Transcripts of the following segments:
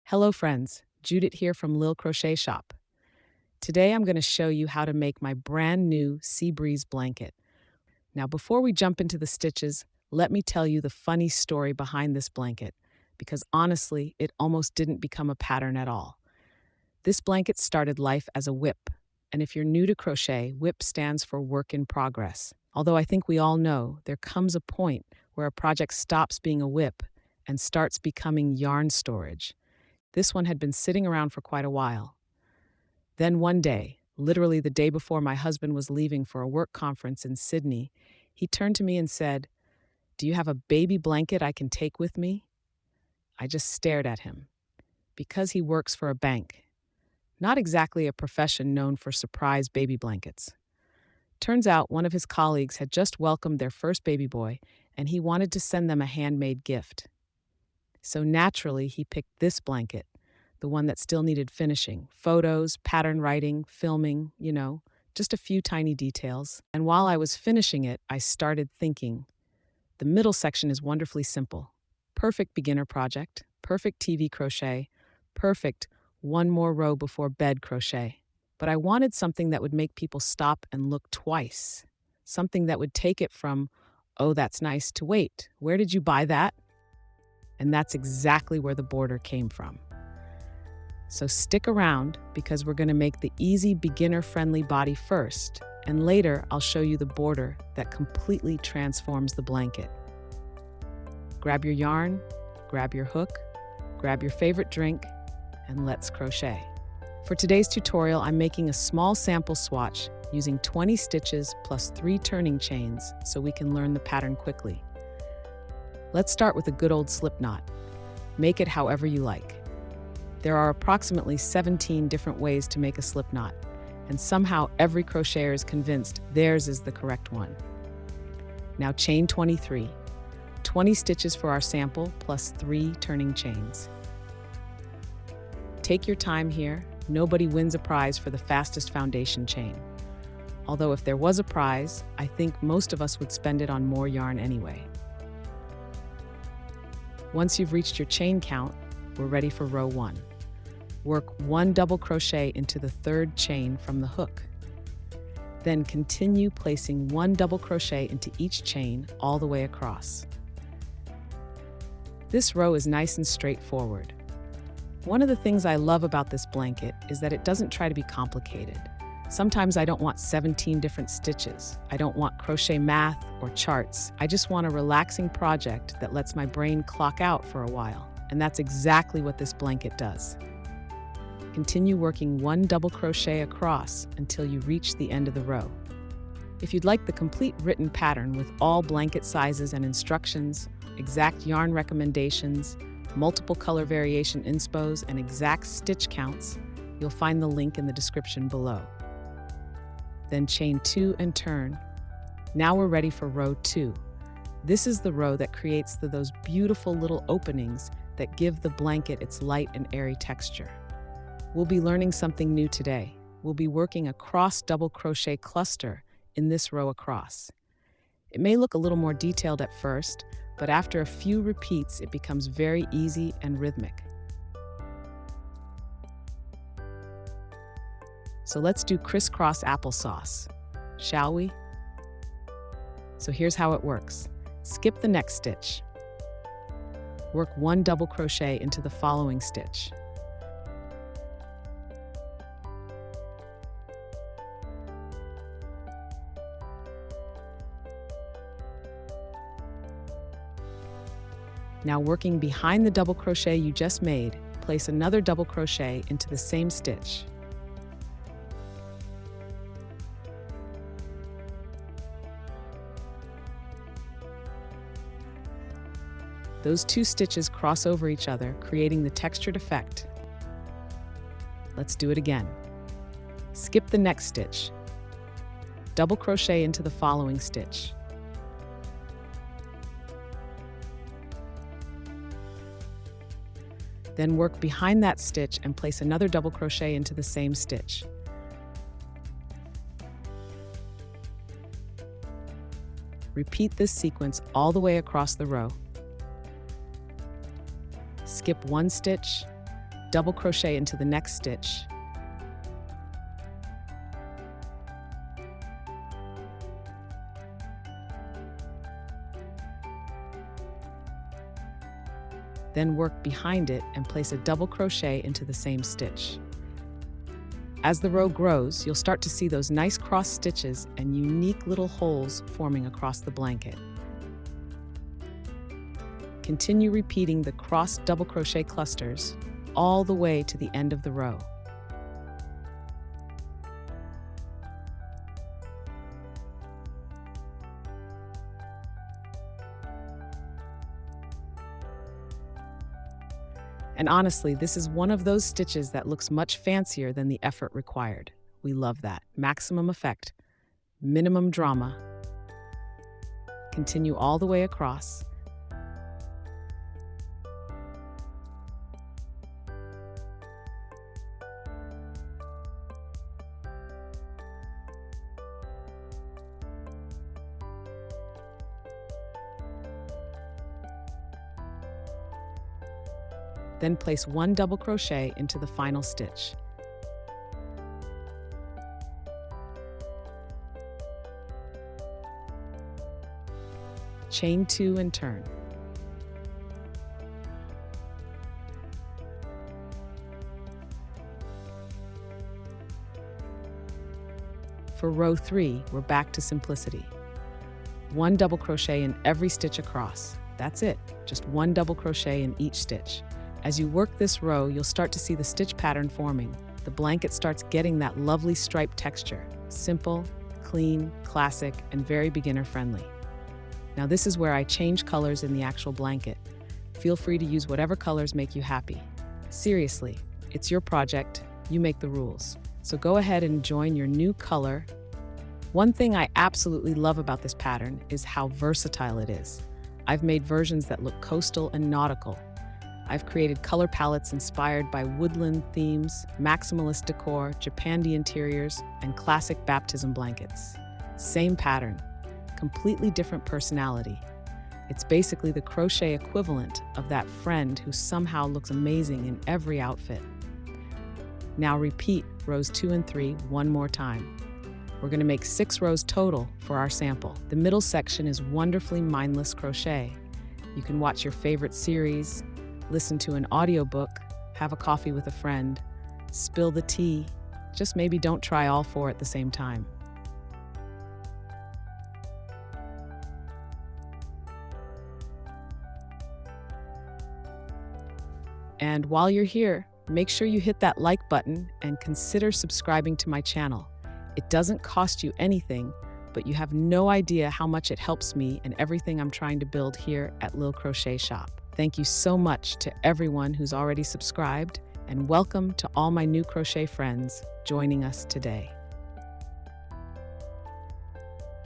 Hello friends, Judith here from Lil'CrochetShop. Today I'm going to show you how to make my brand new Sea Breeze blanket. Now before we jump into the stitches, let me tell you the funny story behind this blanket, because honestly, it almost didn't become a pattern at all. This blanket started life as a whip, and if you're new to crochet, whip stands for work in progress. Although I think we all know there comes a point where a project stops being a whip and starts becoming yarn storage. This one had been sitting around for quite a while. Then one day, literally the day before my husband was leaving for a work conference in Sydney, he turned to me and said, "Do you have a baby blanket I can take with me?" I just stared at him. Because he works for a bank. Not exactly a profession known for surprise baby blankets. Turns out one of his colleagues had just welcomed their first baby boy, and he wanted to send them a handmade gift. So naturally, he picked this blanket, the one that still needed finishing. Photos, pattern writing, filming, just a few tiny details. And while I was finishing it, I started thinking, the middle section is wonderfully simple. Perfect beginner project, perfect TV crochet, perfect one more row before bed crochet. But I wanted something that would make people stop and look twice. Something that would take it from, "Oh, that's nice," to "Wait, where did you buy that?" And that's exactly where the border came from. So stick around because we're going to make the easy beginner-friendly body first, and later I'll show you the border that completely transforms the blanket. Grab your yarn, grab your hook, grab your favorite drink, and let's crochet. For today's tutorial, I'm making a small sample swatch using 20 stitches plus 3 turning chains so we can learn the pattern quickly. Let's start with a good old slip knot. Make it however you like. There are approximately 17 different ways to make a slip knot, and somehow every crocheter is convinced theirs is the correct one. Now chain 23. 20 stitches for our sample plus 3 turning chains. Take your time here. Nobody wins a prize for the fastest foundation chain. Although if there was a prize, I think most of us would spend it on more yarn anyway. Once you've reached your chain count, we're ready for row 1. Work 1 double crochet into the 3rd chain from the hook. Then continue placing 1 double crochet into each chain all the way across. This row is nice and straightforward. One of the things I love about this blanket is that it doesn't try to be complicated. Sometimes I don't want 17 different stitches. I don't want crochet math or charts. I just want a relaxing project that lets my brain clock out for a while. And that's exactly what this blanket does. Continue working 1 double crochet across until you reach the end of the row. If you'd like the complete written pattern with all blanket sizes and instructions, exact yarn recommendations, multiple color variation inspos, and exact stitch counts, you'll find the link in the description below. Then chain 2 and turn. Now we're ready for row 2. This is the row that creates those beautiful little openings that give the blanket its light and airy texture. We'll be learning something new today. We'll be working a cross double crochet cluster in this row across. It may look a little more detailed at first, but after a few repeats, it becomes very easy and rhythmic. So let's do crisscross applesauce, shall we? So here's how it works. Skip the next stitch. Work 1 double crochet into the following stitch. Now working behind the double crochet you just made, place another double crochet into the same stitch. Those 2 stitches cross over each other, creating the textured effect. Let's do it again. Skip the next stitch. Double crochet into the following stitch. Then work behind that stitch and place another double crochet into the same stitch. Repeat this sequence all the way across the row. Skip 1 stitch, double crochet into the next stitch. Then work behind it and place a double crochet into the same stitch. As the row grows, you'll start to see those nice cross stitches and unique little holes forming across the blanket. Continue repeating the cross double crochet clusters all the way to the end of the row. And honestly, this is one of those stitches that looks much fancier than the effort required. We love that. Maximum effect, minimum drama. Continue all the way across. Then place one double crochet into the final stitch. Chain 2 and turn. For row 3, we're back to simplicity. One double crochet in every stitch across. That's it, just one double crochet in each stitch. As you work this row, you'll start to see the stitch pattern forming. The blanket starts getting that lovely striped texture. Simple, clean, classic, and very beginner-friendly. Now this is where I change colors in the actual blanket. Feel free to use whatever colors make you happy. Seriously, it's your project, you make the rules. So go ahead and join your new color. One thing I absolutely love about this pattern is how versatile it is. I've made versions that look coastal and nautical. I've created color palettes inspired by woodland themes, maximalist decor, Japandi interiors, and classic baptism blankets. Same pattern, completely different personality. It's basically the crochet equivalent of that friend who somehow looks amazing in every outfit. Now repeat rows 2 and 3 one more time. We're going to make 6 rows total for our sample. The middle section is wonderfully mindless crochet. You can watch your favorite series, listen to an audiobook, have a coffee with a friend, spill the tea. Just maybe don't try all 4 at the same time. And while you're here, make sure you hit that like button and consider subscribing to my channel. It doesn't cost you anything, but you have no idea how much it helps me and everything I'm trying to build here at Lil'CrochetShop. Thank you so much to everyone who's already subscribed, and welcome to all my new crochet friends joining us today.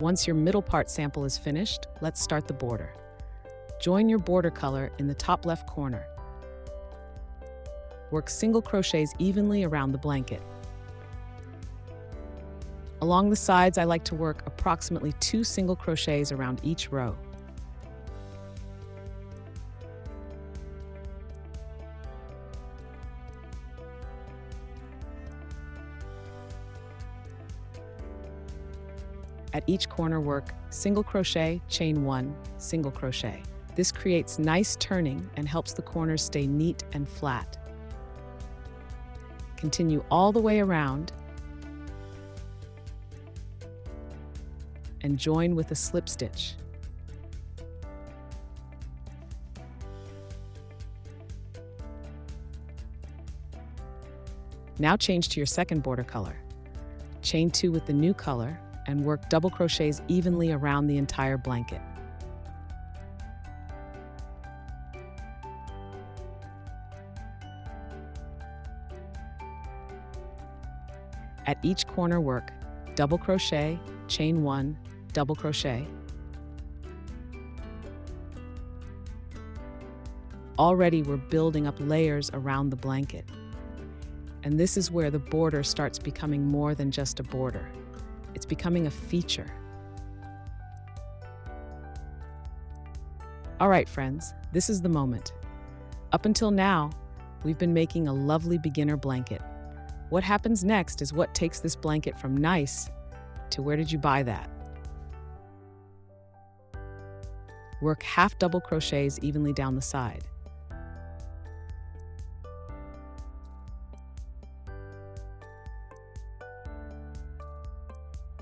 Once your middle part sample is finished, let's start the border. Join your border color in the top left corner. Work single crochets evenly around the blanket. Along the sides, I like to work approximately 2 single crochets around each row. At each corner, work single crochet, chain 1, single crochet. This creates nice turning and helps the corners stay neat and flat. Continue all the way around and join with a slip stitch. Now change to your second border color. Chain 2 with the new color and work double crochets evenly around the entire blanket. At each corner, work double crochet, chain 1, double crochet. Already we're building up layers around the blanket. And this is where the border starts becoming more than just a border. It's becoming a feature. All right, friends, this is the moment. Up until now, We've been making a lovely beginner blanket. What happens next is what takes this blanket from nice to where did you buy that? Work half double crochets evenly down the side.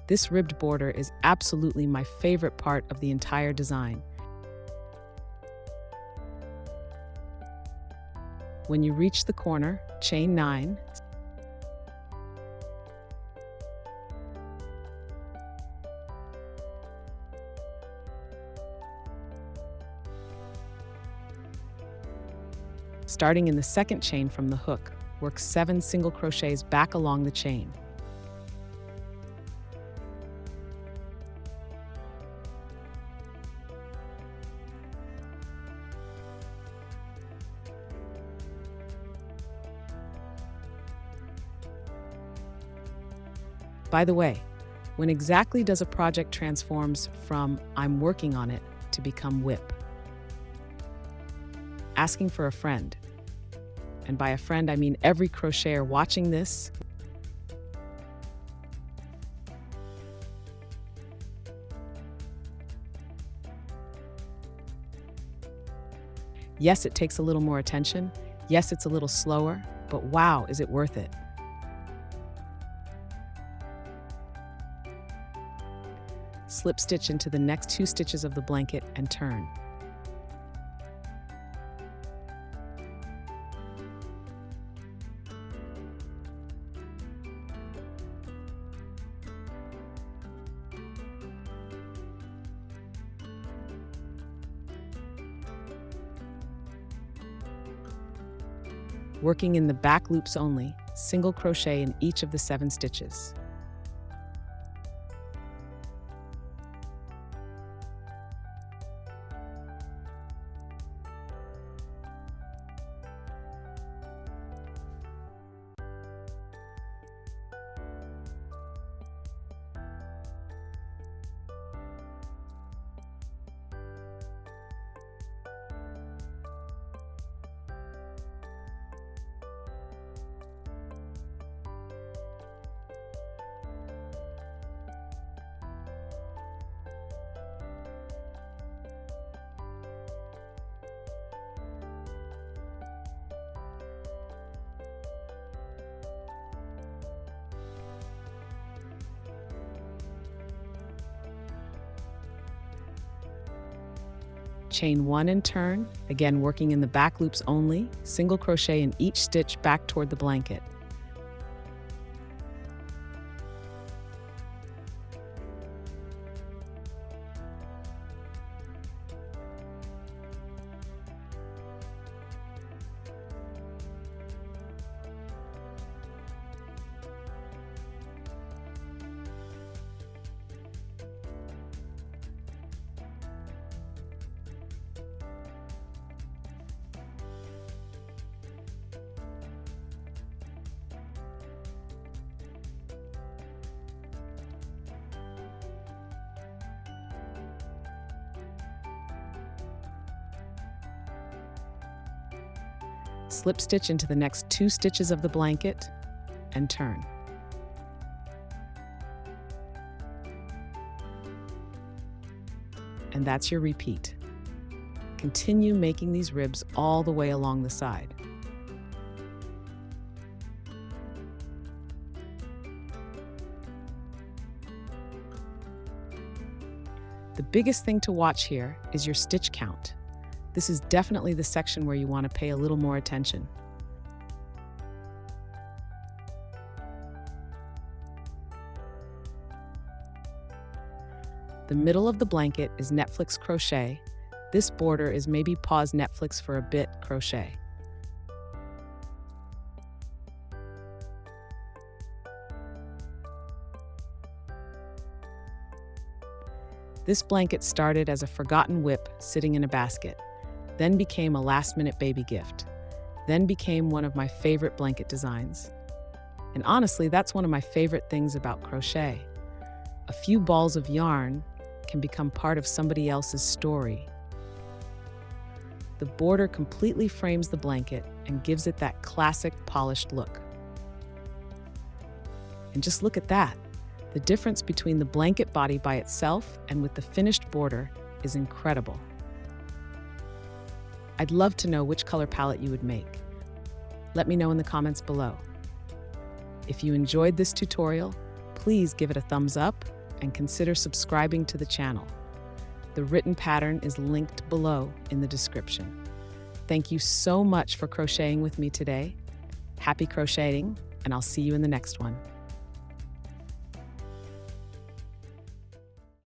This ribbed border is absolutely my favorite part of the entire design. When you reach the corner, chain 9. Starting in the second chain from the hook, work 7 single crochets back along the chain. By the way, when exactly does a project transforms from "I'm working on it" to become WIP? Asking for a friend. And by a friend, I mean every crocheter watching this. Yes, it takes a little more attention. Yes, it's a little slower, but wow, is it worth it? Slip stitch into the next 2 stitches of the blanket and turn. Working in the back loops only, single crochet in each of the 7 stitches. Chain 1 and turn, again working in the back loops only, single crochet in each stitch back toward the blanket. Slip stitch into the next 2 stitches of the blanket and turn. And that's your repeat. Continue making these ribs all the way along the side. The biggest thing to watch here is your stitch count. This is definitely the section where you want to pay a little more attention. The middle of the blanket is Netflix crochet. This border is maybe pause Netflix for a bit crochet. This blanket started as a forgotten WIP sitting in a basket, then became a last-minute baby gift, then became one of my favorite blanket designs. And honestly, that's one of my favorite things about crochet. A few balls of yarn can become part of somebody else's story. The border completely frames the blanket and gives it that classic polished look. And just look at that. The difference between the blanket body by itself and with the finished border is incredible. I'd love to know which color palette you would make. Let me know in the comments below. If you enjoyed this tutorial, please give it a thumbs up and consider subscribing to the channel. The written pattern is linked below in the description. Thank you so much for crocheting with me today. Happy crocheting, and I'll see you in the next one.